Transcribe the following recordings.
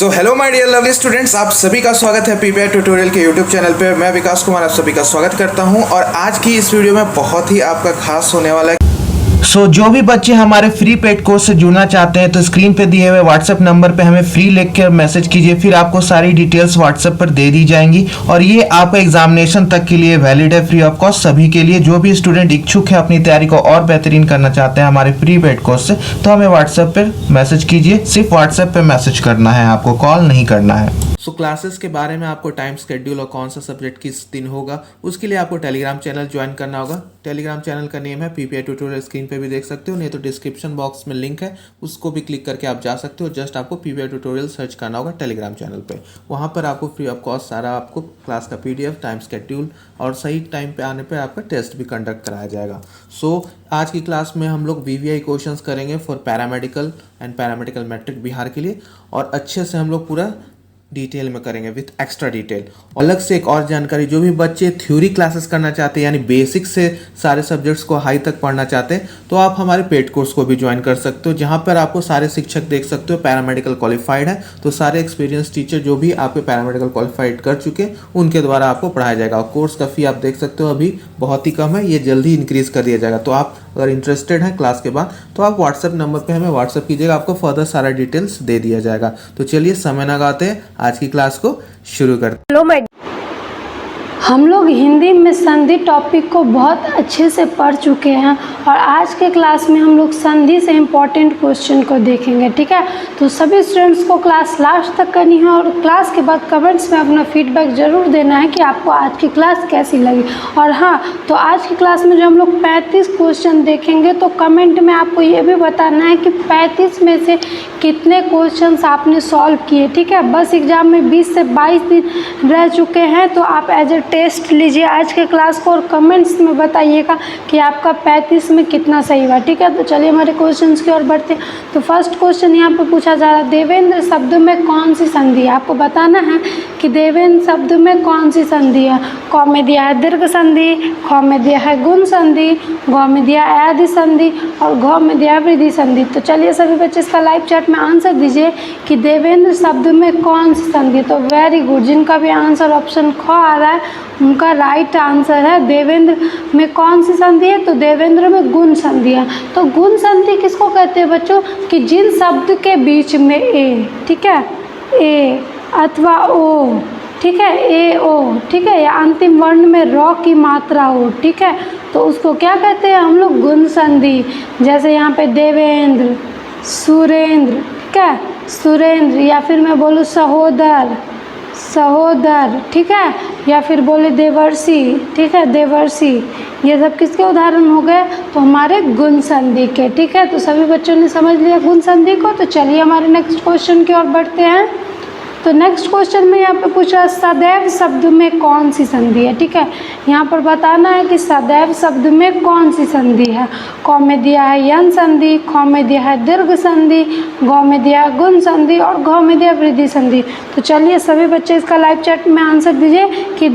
So hello my dear lovely students, आप सभी का स्वागत है पीपीआई ट्यूटोरियल के यूट्यूब चैनल पे। मैं विकास कुमार आप सभी का स्वागत करता हूं और आज की इस वीडियो में बहुत ही आपका खास होने वाला है। जो भी बच्चे हमारे फ्री पेड कोर्स से जुड़ना चाहते हैं तो स्क्रीन पे दिए हुए व्हाट्सएप नंबर पे हमें फ्री लिख कर मैसेज कीजिए, फिर आपको सारी डिटेल्स व्हाट्सएप पर दे दी जाएंगी और ये आपका एग्जामिनेशन तक के लिए वैलिड है, फ्री ऑफ कॉस्ट सभी के लिए। जो भी स्टूडेंट इच्छुक है अपनी तैयारी को और बेहतरीन करना चाहते हैं हमारे फ्री पेड कोर्स से, तो हमें व्हाट्सएप पर मैसेज कीजिए। सिर्फ व्हाट्सएप पर मैसेज करना है, आपको कॉल नहीं करना है। क्लासेस के बारे में आपको टाइम शेड्यूल और कौन सा सब्जेक्ट किस दिन होगा उसके लिए आपको टेलीग्राम चैनल ज्वाइन करना होगा। टेलीग्राम चैनल का नेम है पीपीआई ट्यूटोरियल, स्क्रीन पे भी देख सकते हो, नहीं तो डिस्क्रिप्शन बॉक्स में लिंक है, उसको भी क्लिक करके आप जा सकते हो। जस्ट आपको पीपीआई ट्यूटोरियल सर्च करना होगा टेलीग्राम चैनल पे। वहाँ पर आपको फ्री ऑफ कॉस्ट सारा आपको क्लास का पीडीएफ, टाइम शेड्यूल और सही टाइम पे आने पर आपका टेस्ट भी कंडक्ट कराया जाएगा। आज की क्लास में हम लोग वीवीआई क्वेश्चंस करेंगे for paramedical and paramedical matric Bihar के लिए, और अच्छे से हम लोग पूरा डिटेल में करेंगे विथ एक्स्ट्रा डिटेल। अलग से एक और जानकारी, जो भी बच्चे थ्योरी क्लासेस करना चाहते हैं यानी बेसिक से सारे सब्जेक्ट्स को हाई तक पढ़ना चाहते हैं तो आप हमारे पेड कोर्स को भी ज्वाइन कर सकते हो, जहां पर आपको सारे शिक्षक देख सकते हो पैरामेडिकल क्वालिफाइड है, तो सारे एक्सपीरियंस टीचर जो भी आपके पैरामेडिकल क्वालिफाइड कर चुके उनके द्वारा आपको पढ़ाया जाएगा। और कोर्स का फी आप देख सकते हो अभी बहुत ही कम है, ये जल्दी इंक्रीज कर दिया जाएगा। तो आप अगर इंटरेस्टेड हैं क्लास के बाद तो आप व्हाट्सएप नंबर पे हमें व्हाट्सएप कीजिएगा, आपको फर्दर सारा डिटेल्स दे दिया जाएगा। तो चलिए समय ना गाते हैं, आज की क्लास को शुरू करते हैं। हम लोग हिंदी में संधि टॉपिक को बहुत अच्छे से पढ़ चुके हैं और आज के क्लास में हम लोग संधि से इम्पोर्टेंट क्वेश्चन को देखेंगे, ठीक है। तो सभी स्टूडेंट्स को क्लास लास्ट तक करनी है और क्लास के बाद कमेंट्स में अपना फीडबैक ज़रूर देना है कि आपको आज की क्लास कैसी लगी। और हाँ, तो आज की क्लास में जो हम लोग 35 क्वेश्चन देखेंगे तो कमेंट में आपको ये भी बताना है कि 35 में से कितने क्वेश्चन आपने सॉल्व किए, ठीक है। बस एग्ज़ाम में 20 से 22 दिन रह चुके हैं तो आप एज ए टेस्ट लीजिए आज के क्लास को और कमेंट्स में बताइएगा कि आपका 35 में कितना सही हुआ, ठीक है। तो चलिए हमारे क्वेश्चंस की ओर बढ़ते हैं। तो फर्स्ट क्वेश्चन यहाँ पे पूछा जा रहा है, देवेंद्र शब्द में कौन सी संधि है। आपको बताना है कि देवेंद्र शब्द में कौन सी संधि है। क में दिया है दीर्घ संधि, ख में दिया है गुण संधि, ग में दिया है आदि संधि और घ में दिया है वृद्धि संधि। तो चलिए सभी बच्चे इसका लाइव चैट में आंसर दीजिए कि देवेंद्र शब्द में कौन सी संधि है। तो वेरी गुड, जिनका भी आंसर ऑप्शन ख आ रहा है उनका राइट आंसर है देवेंद्र में कौन सी संधि है। तो देवेंद्र में गुण संधि है। तो गुण संधि किसको कहते हैं बच्चों कि जिन शब्द के बीच में ए, ठीक है, ए अथवा ओ, ठीक है, ए ओ, ठीक है, या अंतिम वर्ण में र की मात्रा हो, ठीक है, तो उसको क्या कहते हैं हम लोग गुण संधि। जैसे यहाँ पे देवेंद्र, सुरेंद्र, ठीक है, सुरेंद्र, या फिर मैं बोलूँ सहोदर, सहोदर, ठीक है, या फिर बोले देवर्षि, ठीक है, देवर्षि, ये सब किसके उदाहरण हो गए तो हमारे गुण संधि के, ठीक है। तो सभी बच्चों ने समझ लिया गुण संधि को। तो चलिए हमारे नेक्स्ट क्वेश्चन की ओर बढ़ते हैं। तो नेक्स्ट क्वेश्चन में यहाँ पे पूछा सदैव शब्द में कौन सी संधि है, ठीक है। यहाँ पर बताना है कि सदैव शब्द में कौन सी संधि है। क में दिया है यन संधि, ख में दिया है दीर्घ संधि, ग में दिया है गुण संधि और घ में दिया वृद्धि संधि। तो चलिए सभी बच्चे इसका लाइव चैट में आंसर दीजिए कि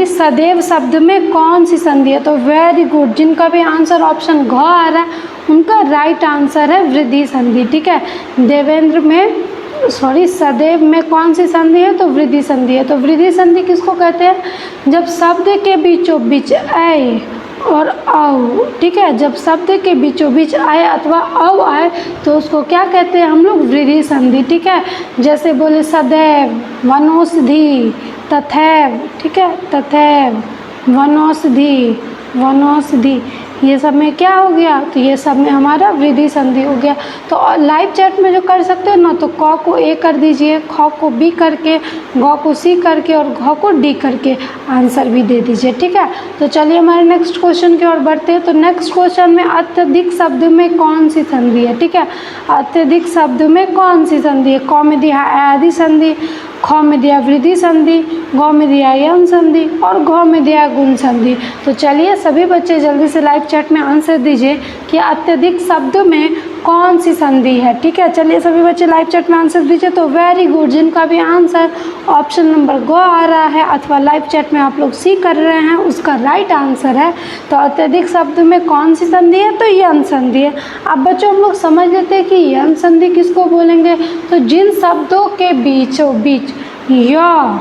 सदैव शब्द में कौन सी संधि है। तो वेरी गुड, जिनका भी आंसर ऑप्शन घ आ रहा है उनका राइट आंसर है वृद्धि संधि, ठीक है। देवेंद्र में सदैव में कौन सी संधि है तो वृद्धि संधि है। तो वृद्धि संधि किसको कहते हैं जब शब्द के बीचों बीच आए और औ, ठीक है, जब शब्द के बीचों बीच आए अथवा औ आए तो उसको क्या कहते हैं हम लोग वृद्धि संधि, ठीक है। जैसे बोले सदैव, वनौषधि, तथैव, ठीक है, तथैव, वनौषधि, वनौषधि, ये सब में क्या हो गया तो ये सब में हमारा वृद्धि संधि हो गया। तो लाइव चैट में जो कर सकते हैं ना, तो क को ए कर दीजिए, ख को बी करके, ग को सी करके और घ को डी करके आंसर भी दे दीजिए, ठीक है। तो चलिए हमारे नेक्स्ट क्वेश्चन की ओर बढ़ते हैं। तो नेक्स्ट क्वेश्चन में अत्यधिक शब्द में कौन सी संधि है, ठीक है। अत्यधिक शब्द में कौन सी संधि है। क में दिया है आदि संधि, ख में दिया वृद्धि संधि, ग में दिया यन संधि और घ में दिया गुण संधि। तो चलिए सभी बच्चे जल्दी से लाइव चैट में आंसर दीजिए कि अत्यधिक शब्द में कौन सी संधि है। ठीक है, चलिए सभी बच्चे लाइव चैट में आंसर दीजिए। तो वेरी गुड, जिनका भी आंसर ऑप्शन नंबर ग आ रहा है अथवा लाइव चैट में आप लोग सी कर रहे हैं, उसका राइट आंसर है। तो अत्यधिक शब्द में कौन सी संधि है, तो यन संधि है। अब बच्चों हम लोग समझ लेते हैं कि यन संधि किसको बोलेंगे। तो जिन शब्दों के बीचों बीच य,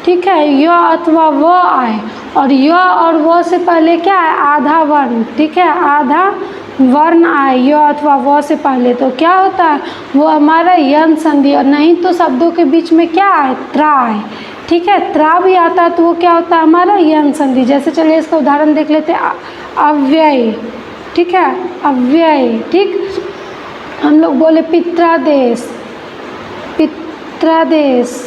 ठीक है, य अथवा व आए और य और व से पहले क्या है, आधा वर्ण। ठीक है, आधा वर्ण आए य अथवा व से पहले, तो क्या होता है, वो हमारा यन संधि। और नहीं तो शब्दों के बीच में क्या आए, त्रा आए। ठीक है, त्रा भी आता है तो वो क्या होता है, हमारा यन संधि। जैसे चलिए इसका उदाहरण देख लेते हैं, अव्यय। ठीक है, अव्यय। ठीक, हम लोग बोले पित्रादेश, पित्रादेश,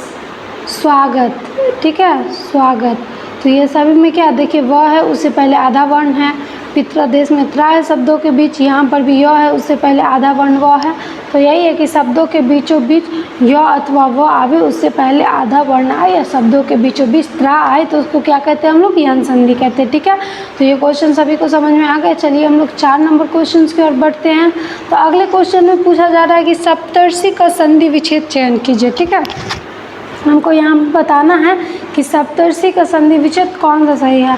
स्वागत। ठीक है, स्वागत। तो ये सभी में क्या देखिए, वह है, उससे पहले आधा वर्ण है। पित्रादेश में त्रा है शब्दों के बीच, यहाँ पर भी य है, उससे पहले आधा वर्ण व है। तो यही है कि शब्दों के बीचों बीच य अथवा व आवे, उससे पहले आधा वर्ण आए या शब्दों के बीचों बीच त्रा आए, तो उसको क्या कहते हैं हम लोग, यन संधि कहते हैं। ठीक है, तो ये क्वेश्चन सभी को समझ में आ गया। चलिए हम लोग 4 नंबर क्वेश्चन की ओर बढ़ते हैं। तो अगले क्वेश्चन में पूछा जा रहा है कि सप्तर्षि का संधि विच्छेद चयन कीजिए। ठीक है, हमको यहाँ बताना है कि सप्तर्षि का संधि विच्छेद कौन सा सही है।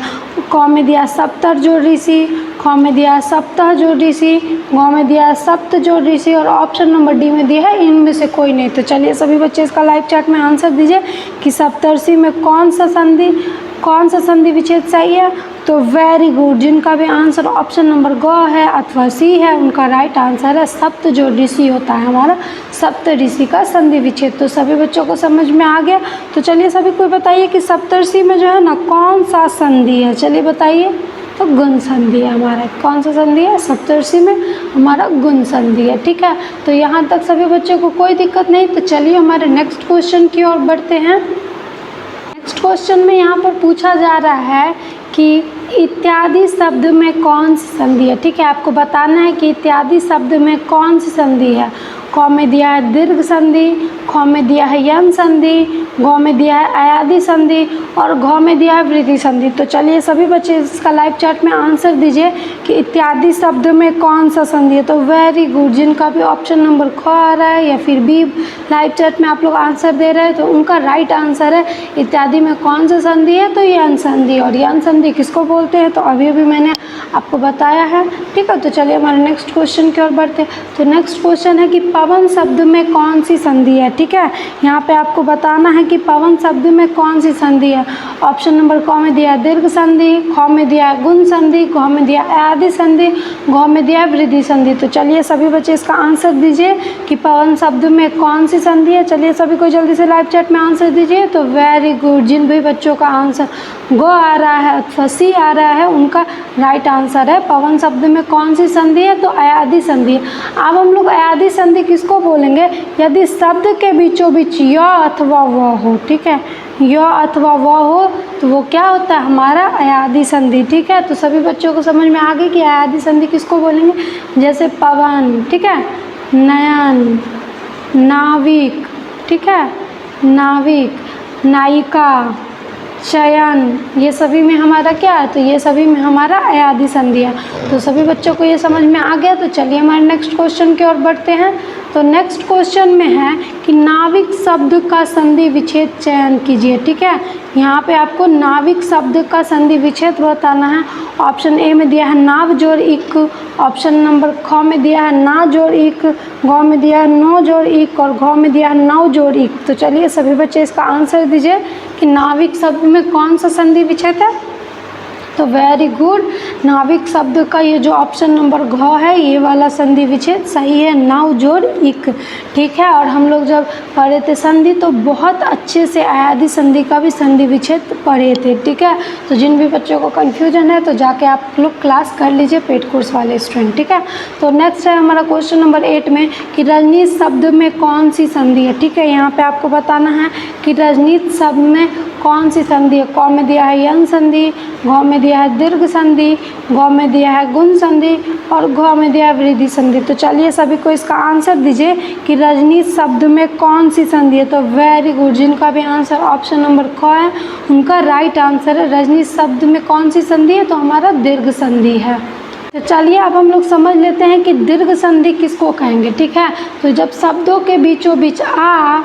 क में दिया सप्तर जोड़ ऋषि, ख में दिया सप्तह जोड़ ऋषि, ग में दिया सप्त जोड़ ऋषि और ऑप्शन नंबर डी में दिया है इनमें से कोई नहीं। तो चलिए सभी बच्चे इसका लाइव चैट में आंसर दीजिए कि सप्तर्षि में कौन सा संधि विच्छेद सही है। तो वेरी गुड, जिनका भी आंसर ऑप्शन नंबर ग है अथवा सी है, उनका राइट आंसर है सप्त जोड़ ऋषि होता है हमारा सप्त ऋषि का संधि विच्छेद। तो सभी बच्चों को समझ में आ गया। तो चलिए सभी कोई बताइए कि सप्तर्षि में जो है ना कौन सा संधि है, चलिए बताइए। तो गुण संधि है हमारा। कौन सा संधि है, सप्तर्षि में हमारा गुण संधि है। ठीक है, तो यहाँ तक सभी बच्चों को कोई दिक्कत नहीं। तो चलिए हमारे नेक्स्ट क्वेश्चन की ओर बढ़ते हैं। नेक्स्ट क्वेश्चन में यहाँ पर पूछा जा रहा है कि इत्यादि शब्द में कौन सी संधि है। ठीक है, आपको बताना है कि इत्यादि शब्द में कौन सी संधि है। क में दिया है दीर्घ संधि, ख में दिया है यन संधि, ग में दिया है अयादि संधि और घ में दिया है वृद्धि संधि। तो चलिए सभी बच्चे इसका लाइव चैट में आंसर दीजिए कि इत्यादि शब्द में कौन सा संधि है। तो वेरी गुड, जिनका भी ऑप्शन नंबर ख आ रहा है या फिर बी लाइव चैट में आप लोग आंसर दे रहे हैं, तो उनका राइट आंसर है इत्यादि में कौन सा संधि है, तो यन संधि। और यन संधि किसको बोलते हैं, तो अभी मैंने आपको बताया है। ठीक है, तो चलिए हमारे नेक्स्ट क्वेश्चन की ओर बढ़ते हैं। तो नेक्स्ट क्वेश्चन है कि पवन शब्द में कौन सी संधि है। ठीक है, यहाँ पे आपको बताना है कि पवन शब्द में कौन सी संधि है। ऑप्शन नंबर क में दिया है दीर्घ संधि, ख में दिया है गुण संधि, घ में दिया है अयादि संधि, घ में दिया है वृद्धि संधि। तो चलिए सभी बच्चे इसका आंसर दीजिए कि पवन शब्द में कौन सी संधि है। चलिए सभी को जल्दी से लाइव चैट में आंसर दीजिए। तो वेरी गुड, जिन भी बच्चों का आंसर ग आ रहा है अथवा सी आ रहा है, उनका राइट आंसर है पवन शब्द में कौन सी संधि है, तो अयादि संधि है। अब हम लोग अयादि संधि किसको बोलेंगे, यदि शब्द के बीचों बीच य अथवा व हो। ठीक है, य अथवा व हो तो वो क्या होता है, हमारा अयादि संधि। ठीक है, तो सभी बच्चों को समझ में आ गई कि अयादि संधि किसको बोलेंगे। जैसे पवन, ठीक है, नयन, नाविक, ठीक है, नाविक, नायिका, चयन, ये सभी में हमारा क्या है, तो ये सभी में हमारा अयादि संधि है। तो सभी बच्चों को ये समझ में आ गया। तो चलिए हमारे नेक्स्ट क्वेश्चन की ओर बढ़ते हैं। तो नेक्स्ट क्वेश्चन में है कि नाविक शब्द का संधि विच्छेद चयन कीजिए। ठीक है, यहाँ पे आपको नाविक शब्द का संधि विच्छेद बताना है। ऑप्शन ए में दिया है नाव जोड़ इक, ऑप्शन नंबर ख में दिया है ना जोड़ इक, ग में दिया है नो जोड़ इक और घ में दिया है नौ जोड़ इक। तो चलिए सभी बच्चे इसका आंसर दीजिए कि नाविक शब्द में कौन सा संधि विच्छेद है। तो वेरी गुड, नाविक शब्द का ये जो ऑप्शन नंबर घ है, ये वाला संधि विच्छेद सही है, नाव जोड़ इक। ठीक है, और हम लोग जब पढ़े थे संधि तो बहुत अच्छे से अयादि संधि का भी संधि विच्छेद पढ़े थे। ठीक है, तो जिन भी बच्चों को कन्फ्यूजन है तो जाके आप लोग क्लास कर लीजिए, पेड कोर्स वाले स्टूडेंट। ठीक है, तो नेक्स्ट है हमारा क्वेश्चन नंबर 8 में कि रजनीश शब्द में कौन सी संधि है। ठीक है, यहाँ पे आपको बताना है कि रजनीश शब्द में कौन सी संधि है। क में दिया है यन संधि, घ में दिया है दीर्घ संधि, ग में दिया है गुण संधि और घ में दिया है वृद्धि संधि। तो चलिए सभी को इसका आंसर दीजिए कि रजनीश शब्द में कौन सी संधि है। तो वेरी गुड, जिनका भी आंसर ऑप्शन नंबर ख है, उनका राइट आंसर है रजनीश शब्द में कौन सी संधि है, तो हमारा दीर्घ संधि है। तो चलिए अब हम लोग समझ लेते हैं कि दीर्घ संधि किसको कहेंगे। ठीक है, तो जब शब्दों के बीचों बीच आ,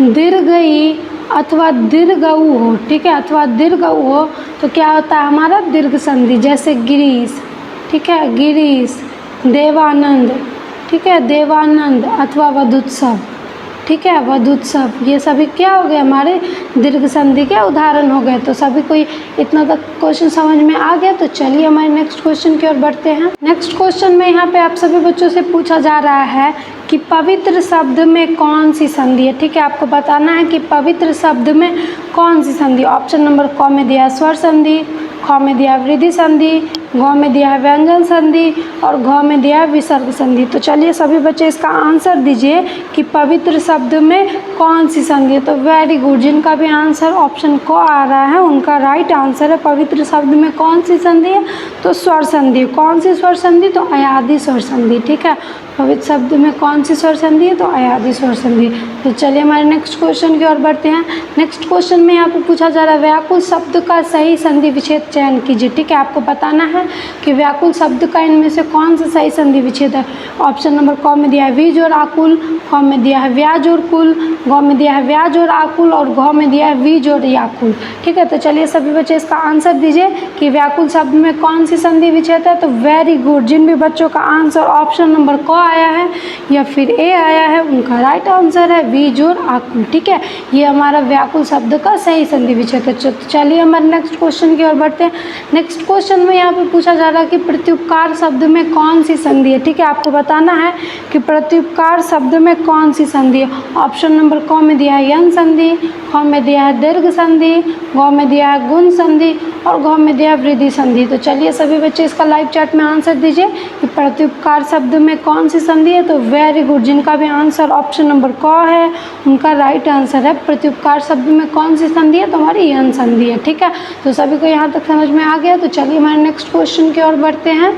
दीर्घ ई अथवा दीर्घ उ हो, ठीक है, अथवा दीर्घ उ हो तो क्या होता है हमारा दीर्घ संधि। जैसे गिरीश, ठीक है, गिरीश, देवानंद, ठीक है, देवानंद अथवा वधुत्सव, ठीक है, वधुत्सव, ये सभी क्या हो गए हमारे दीर्घ संधि के उदाहरण हो गए। तो सभी को इतना तक क्वेश्चन समझ में आ गया। तो चलिए हमारे नेक्स्ट क्वेश्चन की ओर बढ़ते हैं। नेक्स्ट क्वेश्चन में यहाँ पे आप सभी बच्चों से पूछा जा रहा है कि पवित्र शब्द में कौन सी संधि है। ठीक है, आपको बताना है कि पवित्र शब्द में कौन सी संधि। ऑप्शन नंबर क में दिया है स्वर संधि, ख में दिया है वृद्धि संधि, घ में दिया है व्यंजन संधि और घ में दिया है विसर्ग संधि। तो चलिए सभी बच्चे इसका आंसर दीजिए कि पवित्र शब्द में कौन सी संधि है। तो वेरी गुड, जिनका भी आंसर ऑप्शन क आ रहा है उनका राइट आंसर है पवित्र शब्द में कौन सी संधि है, तो स्वर संधि। कौन सी स्वर संधि, तो अयादी स्वर संधि। ठीक है, पवित्र शब्द में कौन सी स्वर संधि है, तो अयादी स्वर संधि। तो चलिए हमारे नेक्स्ट क्वेश्चन की ओर बढ़ते हैं। नेक्स्ट क्वेश्चन में यहाँ पे पूछा जा रहा है व्याकुल शब्द का सही संधि विच्छेद चयन कीजिए। ठीक है, आपको बताना है कि व्याकुल शब्द का इनमें से कौन सा सही संधि विच्छेद है। ऑप्शन नंबर क में दिया है वी जोड़ आकुल, ख में दिया है व्या जोड़ कुल, घ में दिया है व्या जोड़ आकुल और घ में दिया है वी जोड़ याकुल। ठीक है, तो चलिए सभी बच्चे इसका आंसर दीजिए कि व्याकुल शब्द में कौन सी संधि विच्छेद है। तो वेरी गुड, जिन भी बच्चों का आंसर ऑप्शन नंबर क आया है या फिर ए आया है उनका राइट आंसर है वी जोड़ आकुल। ठीक है, ये हमारा व्याकुल शब्द का सही संधि विच्छेद है। चलिए हमारे नेक्स्ट क्वेश्चन की ओर बढ़ते हैं। नेक्स्ट क्वेश्चन में यहाँ पे पूछा जा रहा है कि प्रत्युपकार शब्द में कौन सी संधि है। ठीक है, आपको बताना है कि प्रत्युपकार शब्द में कौन सी संधि है। ऑप्शन नंबर क में दिया है यन संधि, ख में दिया है दीर्घ संधि, घ में दिया है गुण संधि और घ में दिया है वृद्धि संधि। तो चलिए सभी बच्चे इसका लाइव चैट में आंसर दीजिए कि प्रत्युपकार शब्द में कौन सी संधि है। तो वेरी गुड, जिनका भी आंसर ऑप्शन नंबर क है उनका राइट आंसर है प्रत्युपकार शब्द में कौन सी संधि है, तो हमारी यन संधि है। ठीक है, तो सभी को यहाँ तक समझ में आ गया। तो चलिए हमारे नेक्स्ट क्वेश्चन की ओर बढ़ते हैं।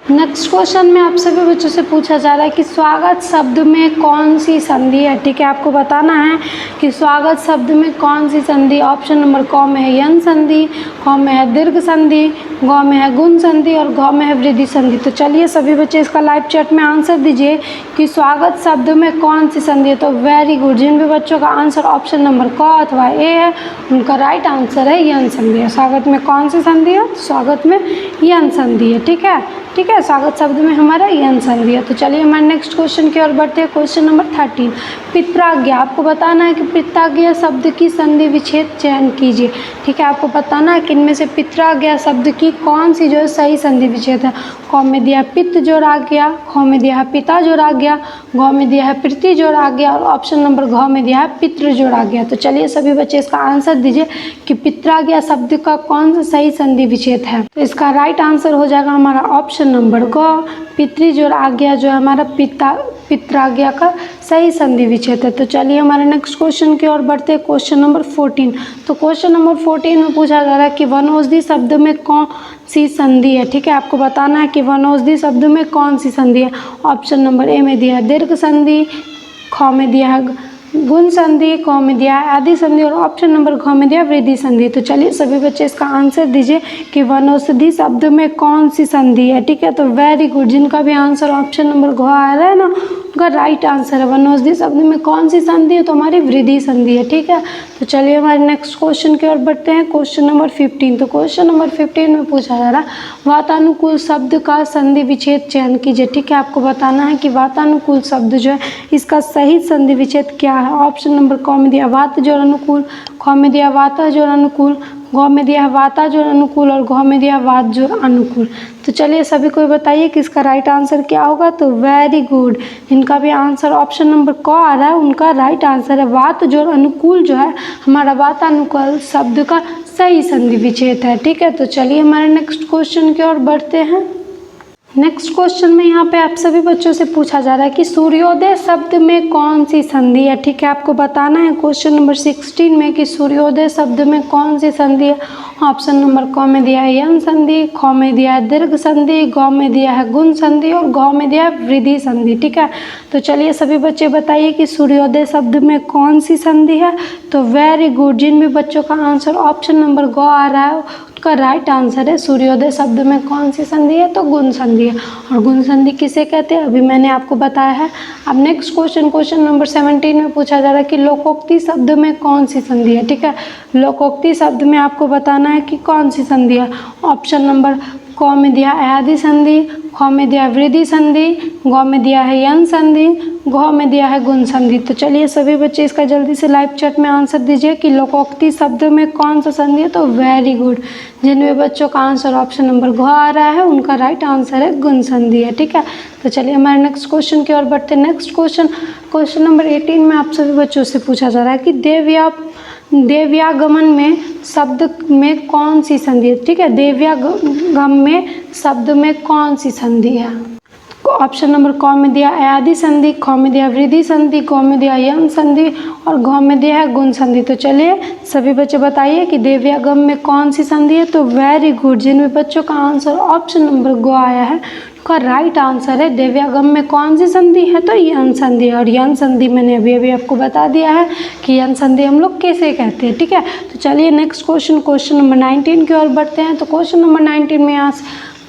नेक्स्ट क्वेश्चन में आप सभी बच्चों से पूछा जा रहा है कि स्वागत शब्द में कौन सी संधि है। ठीक है, आपको बताना है कि स्वागत शब्द में कौन सी संधि। ऑप्शन नंबर क में है यन संधि, ख में है दीर्घ संधि, घ में है गुण संधि और घ में है वृद्धि संधि। तो चलिए सभी बच्चे इसका लाइव चैट में आंसर दीजिए कि स्वागत शब्द में कौन सी संधि है। तो वेरी गुड, जिन भी बच्चों का आंसर ऑप्शन नंबर क अथवा ए है उनका राइट आंसर है यन संधि है। स्वागत में कौन सी संधि है, स्वागत में यन संधि है। ठीक है, स्वागत शब्द में हमारा यन संधि है। तो चलिए हमारे नेक्स्ट क्वेश्चन की ओर बढ़ते हैं। Question number 13, पित्राज्ञा। आपको बताना है कि पित्राज्ञा शब्द की संधि विच्छेद चयन कीजिए। ठीक है, आपको बताना है कि इनमें से पित्राज्ञा शब्द की कौन सी जो है सही संधि विच्छेद है। क में दिया है पित्त जोड़ आज्ञा, ख में दिया है पिता जोड़ आज्ञा, घ में दिया है प्रीति जोड़ आज्ञा और ऑप्शन नंबर घ में दिया है पितृ जोड़ आज्ञा। तो चलिए सभी बच्चे इसका आंसर दीजिए कि पित्राज्ञा शब्द का कौन सा सही संधि विच्छेद है। तो इसका राइट आंसर हो जाएगा हमारा ऑप्शन नंबर ग, पितृ जोड़ आज्ञा जो है हमारा पित्राज्ञा का सही संधि विच्छेद है। तो चलिए हमारे नेक्स्ट क्वेश्चन की ओर बढ़ते हैं। Question number 14। तो क्वेश्चन नंबर 14 में पूछा जा रहा है कि वनौषधि शब्द में कौन सी संधि है। ठीक है, आपको बताना है कि वनौषधि शब्द में कौन सी संधि है। ऑप्शन नंबर ए में दिया है दीर्घ संधि, ख में दिया है गुण संधि, क में दिया है आदि संधि और ऑप्शन नंबर घ में दिया वृद्धि संधि। तो चलिए सभी बच्चे इसका आंसर दीजिए कि वनौषधि शब्द में कौन सी संधि है। ठीक है, तो वेरी गुड, जिनका भी आंसर ऑप्शन नंबर घ आ रहा है ना उनका राइट आंसर है वनौषधि शब्द में कौन सी संधि है, तो हमारी वृद्धि संधि है। ठीक है, तो चलिए हमारे नेक्स्ट क्वेश्चन की ओर बढ़ते हैं। Question number 15। तो क्वेश्चन नंबर 15 में पूछा जा रहा है वातानुकूल शब्द का संधि विच्छेद चयन कीजिए। ठीक है, आपको बताना है कि वातानुकूल शब्द जो है इसका सही संधि विच्छेद क्या है। ऑप्शन नंबर क में दिया वात जोड़ अनुकूल, ख में दिया वाता जोड़ अनुकूल, घ में दिया वाता जोड़ अनुकूल और घ में दिया वात जोड़ अनुकूल। तो चलिए सभी को बताइए कि इसका राइट आंसर क्या होगा। तो वेरी गुड, जिनका भी आंसर ऑप्शन नंबर क आ रहा है उनका राइट आंसर है वात जोड़ अनुकूल जो है हमारा वातानुकूल शब्द का सही संधि विच्छेद है। ठीक है, तो चलिए हमारे नेक्स्ट क्वेश्चन की ओर बढ़ते हैं। नेक्स्ट क्वेश्चन में यहाँ पे आप सभी बच्चों से पूछा जा रहा है कि सूर्योदय शब्द में कौन सी संधि है। ठीक है, आपको बताना है क्वेश्चन नंबर 16 में कि सूर्योदय शब्द में कौन सी संधि है। ऑप्शन नंबर क में दिया है यन संधि, ख में दिया है दीर्घ संधि, घ में दिया है गुण संधि और घ में दिया है वृद्धि संधि। ठीक है, तो चलिए सभी बच्चे बताइए कि सूर्योदय शब्द में कौन सी संधि है। तो वेरी गुड, जिन भी बच्चों का आंसर ऑप्शन नंबर ग आ रहा है का राइट आंसर है सूर्योदय शब्द में कौन सी संधि है, तो गुण संधि है। और गुण संधि किसे कहते हैं अभी मैंने आपको बताया है। अब नेक्स्ट क्वेश्चन नंबर 17 में पूछा जा रहा है कि लोकोक्ति शब्द में कौन सी संधि है। ठीक है, लोकोक्ति शब्द में आपको बताना है कि कौन सी संधि है। ऑप्शन नंबर क में दिया है आदि संधि, ख में दिया है वृद्धि संधि, ग में दिया है यन संधि, घ में दिया है गुण संधि। तो चलिए सभी बच्चे इसका जल्दी से लाइव चैट में आंसर दीजिए कि लोकोक्ति शब्द में कौन सा संधि है। तो वेरी गुड, जिन भी बच्चों का आंसर ऑप्शन नंबर घ आ रहा है उनका राइट आंसर है गुण संधि है। ठीक है, तो चलिए हमारे नेक्स्ट क्वेश्चन की ओर बढ़ते हैं। नेक्स्ट क्वेश्चन नंबर 18 में आप सभी बच्चों से पूछा जा रहा है कि देव्यागमन में शब्द में कौन सी संधि है। ठीक है, देव्यागम में शब्द में कौन सी संधि है। ऑप्शन नंबर क में दिया आदि संधि, ख में दिया वृद्धि संधि, ग में दिया यन संधि और घ में दिया है गुण संधि। तो चलिए सभी बच्चे बताइए कि देव्यागम में कौन सी संधि है। तो वेरी गुड, जिन भी बच्चों का आंसर ऑप्शन नंबर ग आया है का राइट आंसर है देव्यागम में कौन सी संधि है, तो यन संधि। और यन संधि मैंने अभी आपको बता दिया है कि यन संधि हम लोग कैसे कहते हैं। ठीक है, तो चलिए नेक्स्ट क्वेश्चन नंबर 19 की ओर बढ़ते हैं। तो क्वेश्चन नंबर 19 में यहाँ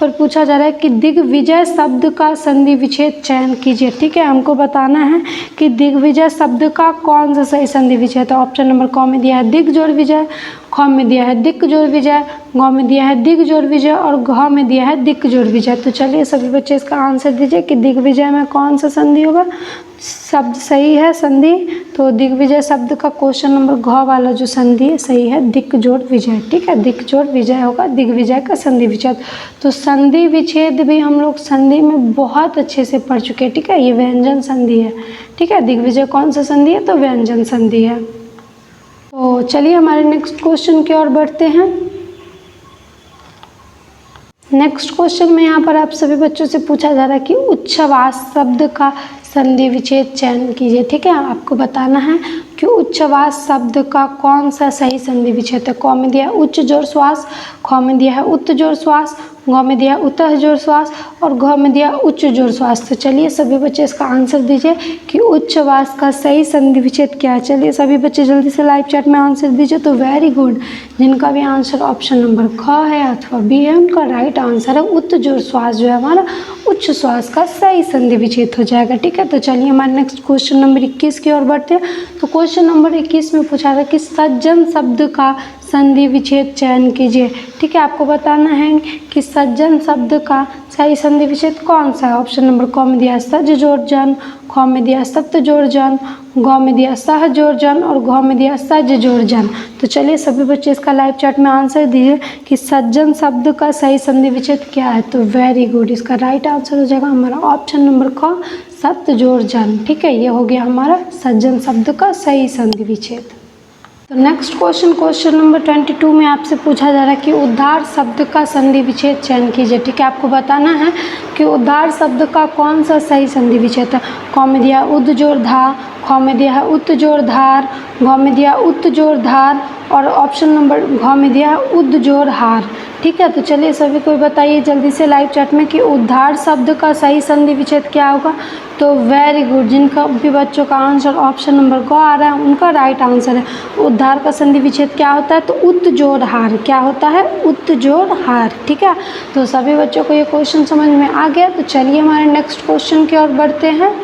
पर पूछा जा रहा है कि दिग्विजय शब्द का संधि विच्छेद चयन कीजिए। ठीक है, हमको बताना है कि दिग्विजय शब्द का कौन सा सही संधि विच्छेद। तो ऑप्शन नंबर क में दिया है दिग जोड़ विजय, ख में दिया है दिक जोड़ विजय, ग में दिया है दिग जोड़ विजय और घ में दिया है दिक जोड़ विजय। तो चलिए सभी बच्चे इसका आंसर दीजिए कि दिग्विजय में कौन सा संधि होगा। शब्द सही है संधि, तो दिग्विजय शब्द का क्वेश्चन नंबर घ वाला जो संधि है सही है दिक जोड़ विजय। ठीक है, दिक जोड़ विजय होगा दिग्विजय का संधि विच्छेद। तो संधि विच्छेद भी हम लोग संधि में बहुत अच्छे से पढ़ चुके हैं। ठीक है, ये व्यंजन संधि है। ठीक है, दिग्विजय कौन सा संधि है, तो व्यंजन संधि है। तो चलिए हमारे नेक्स्ट क्वेश्चन की ओर बढ़ते हैं। नेक्स्ट क्वेश्चन में यहाँ पर आप सभी बच्चों से पूछा जा रहा है कि उच्छ्वास शब्द का संधि विच्छेद चयन कीजिए। ठीक है, आपको बताना है कि उच्छ्वास शब्द का कौन सा सही संधि विच्छेद है। क में दिया है उच्च जोड़ श्वास, ख में दिया है उत्त जोड़ श्वास, ग में दिया उत्तः जोड़ श्वास और घ में दिया उच्च जोड़ श्वास। तो चलिए सभी बच्चे इसका आंसर दीजिए कि उच्छ्वास का सही संधि विच्छेद क्या है। चलिए सभी बच्चे जल्दी से लाइव चैट में आंसर दीजिए। तो वेरी गुड, जिनका भी आंसर ऑप्शन नंबर ख है अथवा बी है उनका राइट आंसर है उत्त जोड़ श्वास जो है हमारा उच्च श्वास का सही संधि विच्छेद हो जाएगा। ठीक है, तो चलिए हमारे नेक्स्ट क्वेश्चन नंबर 21 की ओर बढ़ते हैं। तो क्वेश्चन नंबर 21 में पूछा था कि सज्जन शब्द का संधि विच्छेद चयन कीजिए। ठीक है, आपको बताना है कि सज्जन शब्द का सही संधि विच्छेद कौन सा है। ऑप्शन नंबर क में दिया सज जोड़ जन, ख में दिया सत्य जोड़ जन, ग में दिया सह जोड़ जन और घ में दिया सज जोड़ जन। तो चलिए सभी बच्चे इसका लाइव चैट में आंसर दीजिए कि सज्जन शब्द का सही संधि विच्छेद क्या है। तो वेरी गुड, इसका राइट आंसर हो जाएगा हमारा ऑप्शन नंबर ख सत्य जोड़ जन। ठीक है, ये हो गया हमारा सज्जन शब्द का सही संधि विच्छेद। तो नेक्स्ट क्वेश्चन नंबर 22 में आपसे पूछा जा रहा है कि उद्धार शब्द का संधि विच्छेद चयन कीजिए। ठीक है, आपको बताना है कि उद्धार शब्द का कौन सा सही संधि विच्छेद है। क में दिया उद जोड़ धा, ख में दिया है उत्त जोड़ धार, घ में दिया उत्त जोड़ धार और ऑप्शन नंबर घ में दिया है उद जोड़ हार। ठीक है, तो चलिए सभी को बताइए जल्दी से लाइव चैट में कि उद्धार शब्द का सही संधि विच्छेद क्या होगा। तो वेरी गुड, जिनका भी बच्चों का आंसर ऑप्शन नंबर क आ रहा है उनका राइट आंसर है उद्धार का संधि विच्छेद क्या होता है, तो उत्त जोड़ हार। क्या होता है, उत्त जोड़ हार। ठीक है, तो सभी बच्चों को ये क्वेश्चन समझ में आ गया। तो चलिए हमारे नेक्स्ट क्वेश्चन की ओर बढ़ते हैं।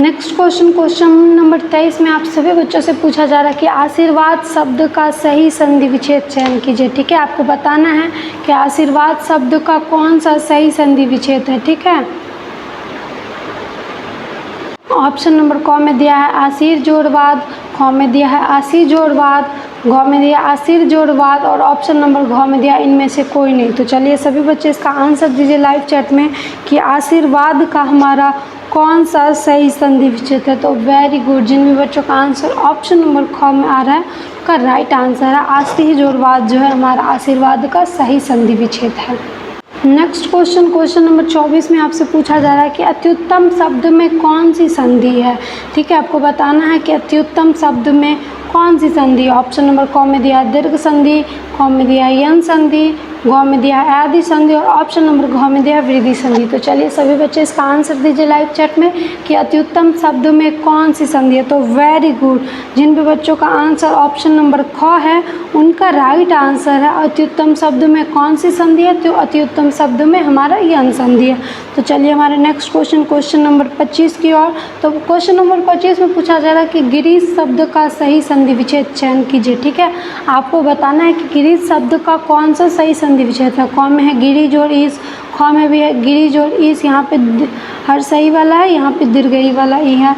नेक्स्ट क्वेश्चन नंबर 23 में आप सभी बच्चों से पूछा जा रहा है कि आशीर्वाद शब्द का सही संधि विच्छेद चयन कीजिए। ठीक है, आपको बताना है कि आशीर्वाद शब्द का कौन सा सही संधि विच्छेद है। ठीक है, ऑप्शन नंबर क में दिया है आशीर जोड़वाद, ख में दिया है आशीर जोड़वाद, घ में दिया आशीर जोड़वाद और ऑप्शन नंबर घ में दिया इनमें से कोई नहीं। तो चलिए सभी बच्चे इसका आंसर दीजिए लाइव चैट में कि आशीर्वाद का हमारा कौन सा सही संधि विच्छेद है। तो वेरी गुड, जिन भी बच्चों का आंसर ऑप्शन नंबर ख में आ रहा है उसका राइट आंसर है आशीर जोड़वाद जो है हमारा आशीर्वाद का सही संधि विच्छेद है। नेक्स्ट क्वेश्चन नंबर 24 में आपसे पूछा जा रहा है कि अत्युत्तम शब्द में कौन सी संधि है। ठीक है, आपको बताना है कि अत्युत्तम शब्द में कौन सी संधि। ऑप्शन नंबर क में दिया दीर्घ संधि, ख में दिया यन संधि, गौ में दिया है आदि संधि और ऑप्शन नंबर घ में दिया है वृद्धि संधि। तो चलिए सभी बच्चे इसका आंसर दीजिए लाइव चैट में कि अत्युत्तम शब्द में कौन सी संधि है। तो वेरी गुड, जिन भी बच्चों का आंसर ऑप्शन नंबर ख है उनका राइट आंसर है। अत्युत्तम शब्द में कौन सी संधि है, तो अत्युत्तम शब्द में हमारा यन संधि है। तो चलिए हमारे नेक्स्ट क्वेश्चन नंबर 25 की ओर। तो क्वेश्चन नंबर 25 में पूछा जा रहा है कि गिरीश शब्द का सही संधि विच्छेद चयन कीजिए। ठीक है, आपको बताना है कि गिरीश शब्द का कौन सा सही संधि विच्छेद है। क में है गिरी जोड़ ईस, ख में भी है गिरी जोड़ ईस, यहाँ पे हर सही वाला है, यहाँ पे दीर्घई वाला ई है।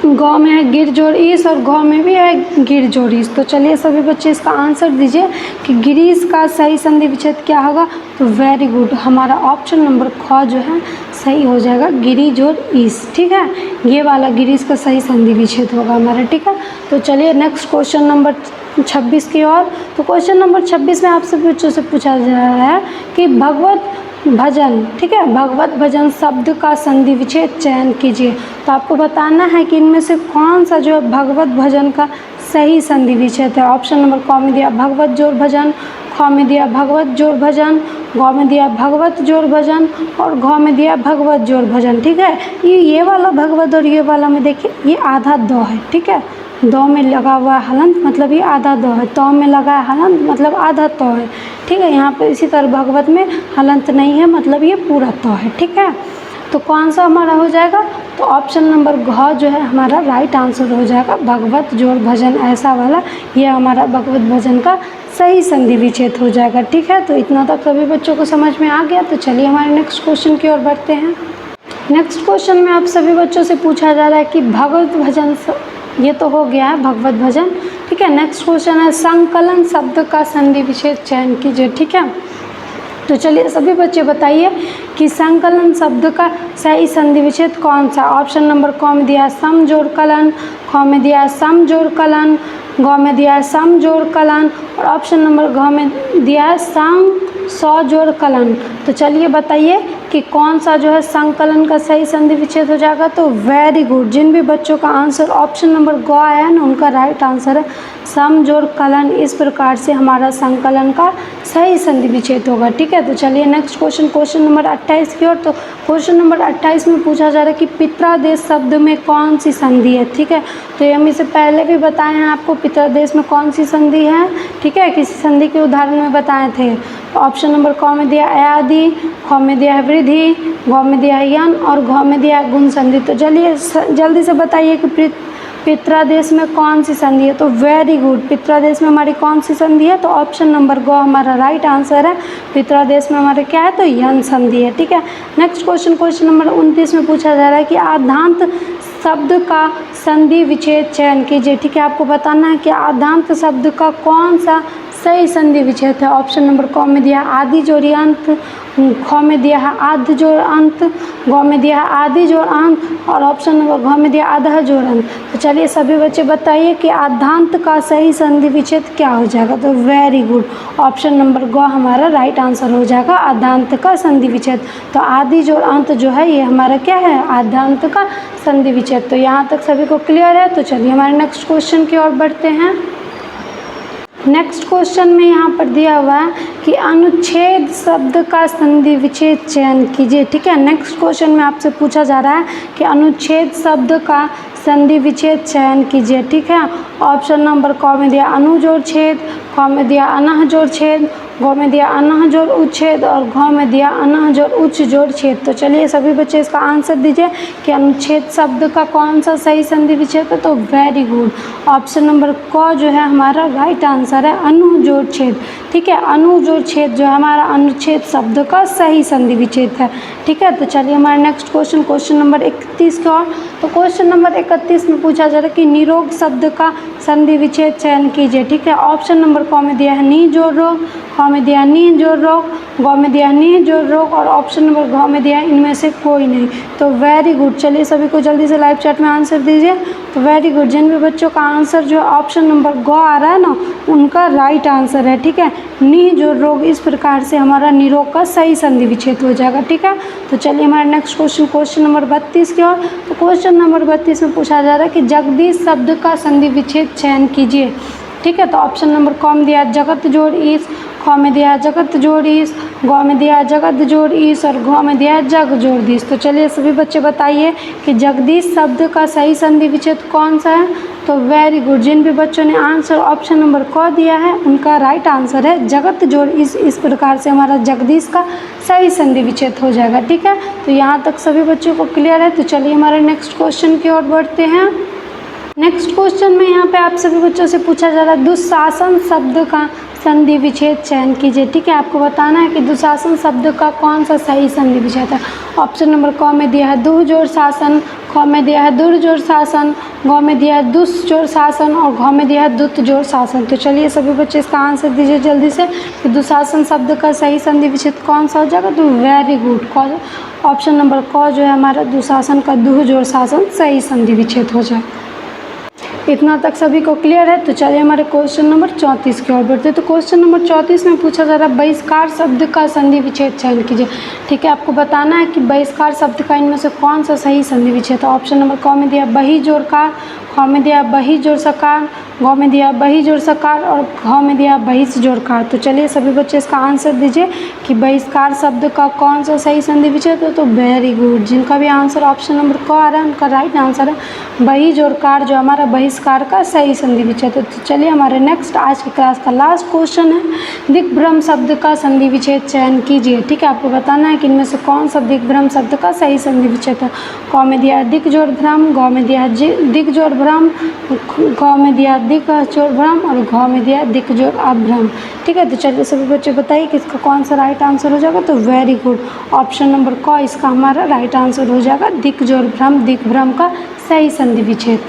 गौ में है गिर जोड़ ईस और घ में भी है गिर जोड़ ईस। तो चलिए सभी बच्चे इसका आंसर दीजिए कि गिरीश का सही संधि विच्छेद क्या होगा। तो वेरी गुड, हमारा ऑप्शन नंबर ख जो है सही हो जाएगा, गिरी जोड़ ईस। ठीक है, ये वाला गिरीश का सही संधि विच्छेद होगा हमारा। ठीक है, तो चलिए नेक्स्ट क्वेश्चन नंबर 26 की ओर। तो क्वेश्चन नंबर 26 में आपसे बच्चों से पूछा जा रहा है कि भगवत भजन, ठीक है, भगवत भजन शब्द का संधि विच्छेद चयन कीजिए। तो आपको बताना है कि इनमें से कौन सा जो है भगवत भजन का सही संधि विच्छेद है। ऑप्शन नंबर क में दिया भगवत जोड़ भजन, ख में दिया भगवत जोड़ भजन, ग में दिया भगवत जोड़ भजन और घ में दिया भगवत जोड़ भजन। ठीक है, ये वाला भगवत और ये वाला में देखिए ये आधा द है। ठीक है, दो में लगा हुआ है हलंत मतलब ये आधा द है, तो में लगा है हलंत मतलब आधा तो है। ठीक है, यहाँ पे इसी तरह भगवत में हलंत नहीं है मतलब ये पूरा तो है। ठीक है, तो कौन सा हमारा हो जाएगा, तो ऑप्शन नंबर घ जो है हमारा राइट आंसर हो जाएगा, भगवत जोड़ भजन ऐसा वाला, ये हमारा भगवत भजन का सही संधि विच्छेद हो जाएगा। ठीक है, तो इतना तक सभी बच्चों को समझ में आ गया। तो चलिए हमारे नेक्स्ट क्वेश्चन की ओर बढ़ते हैं। नेक्स्ट क्वेश्चन में आप सभी बच्चों से पूछा जा रहा है कि भगवत भजन, ये तो हो गया है भगवत भजन। ठीक है, नेक्स्ट क्वेश्चन है संकलन शब्द का संधि विच्छेद चयन कीजिए। ठीक है, तो चलिए सभी बच्चे बताइए कि संकलन शब्द का सही संधि विच्छेद कौन सा। ऑप्शन नंबर क में दिया सम जोड़ कलन, ख में दिया सम जोड़ कलन, ग में दिया सम जोड़ कलन और ऑप्शन नंबर घ में दिया सम सौ जोड़ कलन। तो चलिए बताइए कि कौन सा जो है संकलन का सही संधि विच्छेद हो जाएगा। तो वेरी गुड, जिन भी बच्चों का आंसर ऑप्शन नंबर ग है ना उनका राइट आंसर है सम जोड़ कलन। इस प्रकार से हमारा संकलन का सही संधि विच्छेद होगा। ठीक है, तो चलिए नेक्स्ट क्वेश्चन नंबर 28 की ओर। तो क्वेश्चन नंबर 28 में पूछा जा रहा है कि पित्रादेश शब्द में कौन सी संधि है। ठीक है, तो ये हम इसे पहले भी बताए हैं आपको पित्रादेश में कौन सी संधि है। ठीक है, किसी संधि के उदाहरण में बताए थे। तो ऑप्शन नंबर क में दिया आदि, ख में दिया है वृद्धि, ग में दिया है यन और घ में दिया है गुण संधि। तो चलिए जल्दी से बताइए कि पित्रादेश में कौन सी संधि है। तो वेरी गुड, पित्रादेश में हमारी कौन सी संधि है, तो ऑप्शन नंबर ग हमारा राइट आंसर है। पित्रादेश में हमारे क्या है, तो यन संधि है। ठीक है, नेक्स्ट क्वेश्चन नंबर 29 में पूछा जा रहा है कि आद्यांत शब्द का संधि विच्छेद चयन कीजिए। ठीक है, आपको बताना है कि आद्यांत शब्द का कौन सा सही संधि विच्छेद है। ऑप्शन नंबर क में दिया आदि जोड़ अंत, ख में दिया है आध जोड़ अंत, ग में दिया है आदि जोड़ अंत और ऑप्शन नंबर घ में दिया आधा जोड़ अंत। तो चलिए सभी बच्चे बताइए कि आद्यांत का सही संधि विच्छेद क्या हो जाएगा। तो वेरी गुड, ऑप्शन नंबर ग हमारा राइट आंसर हो जाएगा आद्यांत का संधि विच्छेद। तो आदि जोड़ अंत जो है ये हमारा क्या है, आद्यांत का संधि विच्छेद। तो यहाँ तक सभी को क्लियर है। तो चलिए हमारे नेक्स्ट क्वेश्चन की ओर बढ़ते हैं। नेक्स्ट क्वेश्चन में यहाँ पर दिया हुआ है कि अनुच्छेद शब्द का संधि विच्छेद चयन कीजिए। ठीक है, नेक्स्ट क्वेश्चन में आपसे पूछा जा रहा है कि अनुच्छेद शब्द का संधि विच्छेद चयन कीजिए। ठीक है, ऑप्शन नंबर क में दिया अनु जोड़ छेद, ख में दिया अनह जोड़ छेद, ग में दिया अनह जोड़ उच्छेद और घ में दिया अनह जोड़ उच्च जोड़ छेद। तो चलिए सभी बच्चे इसका आंसर दीजिए कि अनुच्छेद शब्द का कौन सा सही संधि विच्छेद है। तो वेरी गुड, ऑप्शन नंबर क जो है हमारा राइट आंसर है अनु जोड़ छेद। ठीक है, अनु जोड़ छेद जो है हमारा अनुच्छेद शब्द का सही संधि विच्छेद है। ठीक है, तो चलिए हमारा नेक्स्ट क्वेश्चन नंबर 31 का। तो क्वेश्चन नंबर 31 में पूछा जा रहा है कि निरोग शब्द का संधि विच्छेद चयन कीजिए। ठीक है, ऑप्शन नंबर क में दिया है नी जोड़ रोग, ख में दिया नी जोड़ रोग, ग में दिया नी जोड़ रोग और ऑप्शन नंबर घ में दिया इनमें से कोई नहीं। तो वेरी गुड, चलिए सभी को जल्दी से लाइव चैट में आंसर दीजिए। तो वेरी गुड, जिन भी बच्चों का आंसर जो ऑप्शन नंबर ग आ रहा है ना उनका राइट आंसर है। ठीक है, नी जोड़ रोग, इस प्रकार से हमारा निरोग का सही संधि विच्छेद हो जाएगा। ठीक है, तो चलिए हमारे नेक्स्ट क्वेश्चन नंबर 32 की ओर। तो क्वेश्चन नंबर 32 में पूछा जा रहा है कि जगदीश शब्द का संधि विच्छेद चयन कीजिए। ठीक है, तो ऑप्शन नंबर क में दिया जगत जोड़ ईस, ख ख में दिया है जगत जोड़ ईस, ग में दिया है जगत जोड़ ईस और घ में दिया है जग जोड़ दीस। तो चलिए सभी बच्चे बताइए कि जगदीश शब्द का सही संधि विच्छेद कौन सा है। तो वेरी गुड, जिन भी बच्चों ने आंसर ऑप्शन नंबर क दिया है उनका राइट आंसर है जगत जोड़ इस प्रकार से हमारा जगदीश का सही संधि विच्छेद हो जाएगा। ठीक है, तो यहाँ तक सभी बच्चों को क्लियर है। तो चलिए हमारे नेक्स्ट क्वेश्चन की ओर बढ़ते हैं। नेक्स्ट क्वेश्चन में यहाँ पे आप सभी बच्चों से पूछा जा रहा है दुशासन शब्द का संधि विच्छेद चयन कीजिए। ठीक है, आपको बताना है कि दुशासन शब्द का कौन सा सही संधि विच्छेद है। ऑप्शन नंबर क में दिया है दुह जोड़ शासन, ख में दिया है दुर जोड़ शासन, ग में दिया है दुस जोड़ शासन और घ में दिया है दुत जोड़ शासन। तो चलिए सभी बच्चे इसका आंसर दीजिए जल्दी से कि दुशासन शब्द का सही संधि विच्छेद कौन सा हो जाएगा। तो वेरी गुड, ऑप्शन नंबर क जो है हमारा दुशासन का दुह जोड़ शासन सही संधि विच्छेद हो जाए। इतना तक सभी को क्लियर है। तो चलिए हमारे क्वेश्चन नंबर 34 की ओर बढ़ते हैं। तो क्वेश्चन नंबर 34 में पूछा जा रहा है बहिष्कार शब्द का संधि विच्छेद चयन कीजिए। ठीक है, आपको बताना है कि बहिष्कार शब्द का इनमें से कौन सा सही संधि विच्छेद है। ऑप्शन नंबर क में दिया बही जोड़ कार, ख में दिया बही जोड़ सकार, ग में दिया बही जोड़ सकार और घ में दिया बहिष जोड़ कार। तो चलिए सभी बच्चे इसका आंसर दीजिए कि बहिष्कार शब्द का कौन सा सही संधि विच्छेद है। तो वेरी गुड, जिनका भी आंसर ऑप्शन नंबर क आ रहा है उनका राइट आंसर है बही जोड़ कार जो हमारा बहिष्कार का सही संधि विच्छेद है। तो चलिए हमारे नेक्स्ट आज की क्लास का लास्ट क्वेश्चन है दिग्भ्रम शब्द का संधि विच्छेद चयन कीजिए। ठीक है, आपको बताना है कि इनमें से कौन सा दिग्भ्रम शब्द का सही संधि विच्छेद है। क में दिया है दिक जोड़ भ्रम, ग में दिया है दिक जोड़ भ्रम, ग में दिया है दिक जोड़ भ्रम और घ में दिया है दिक जोड़ अभ्रम। ठीक है, तो चलिए सभी बच्चे बताइए कि इसका कौन सा राइट आंसर हो जाएगा। तो वेरी गुड, ऑप्शन नंबर क इसका हमारा राइट आंसर हो जाएगा दिक जोड़ भ्रम दिग्भ्रम का सही संधि विच्छेद।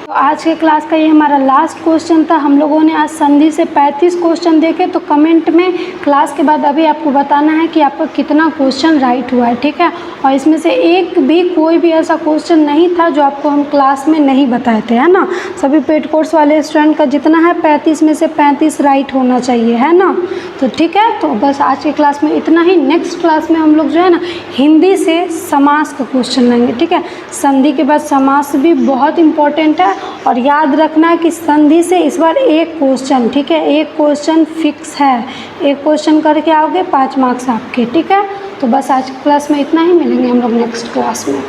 तो आज के क्लास का ये हमारा लास्ट क्वेश्चन था। हम लोगों ने आज संधि से 35 क्वेश्चन देखे। तो कमेंट में क्लास के बाद अभी आपको बताना है कि आपका कितना क्वेश्चन राइट हुआ है। ठीक है, और इसमें से एक भी कोई भी ऐसा क्वेश्चन नहीं था जो आपको हम क्लास में नहीं बताए थे, है ना। सभी पेड कोर्स वाले स्टूडेंट का जितना है 35 में से 35 राइट होना चाहिए, है ना। तो ठीक है, तो बस आज की क्लास में इतना ही। नेक्स्ट क्लास में हम लोग जो है ना हिंदी से समास का क्वेश्चन लेंगे। ठीक है, संधि के बाद समास भी बहुत इंपॉर्टेंट है और याद रखना है कि संधि से इस बार एक क्वेश्चन, ठीक है, एक क्वेश्चन फिक्स है। एक क्वेश्चन करके आओगे 5 मार्क्स आपके। ठीक है, तो बस आज की क्लास में इतना ही, मिलेंगे हम लोग नेक्स्ट क्लास में।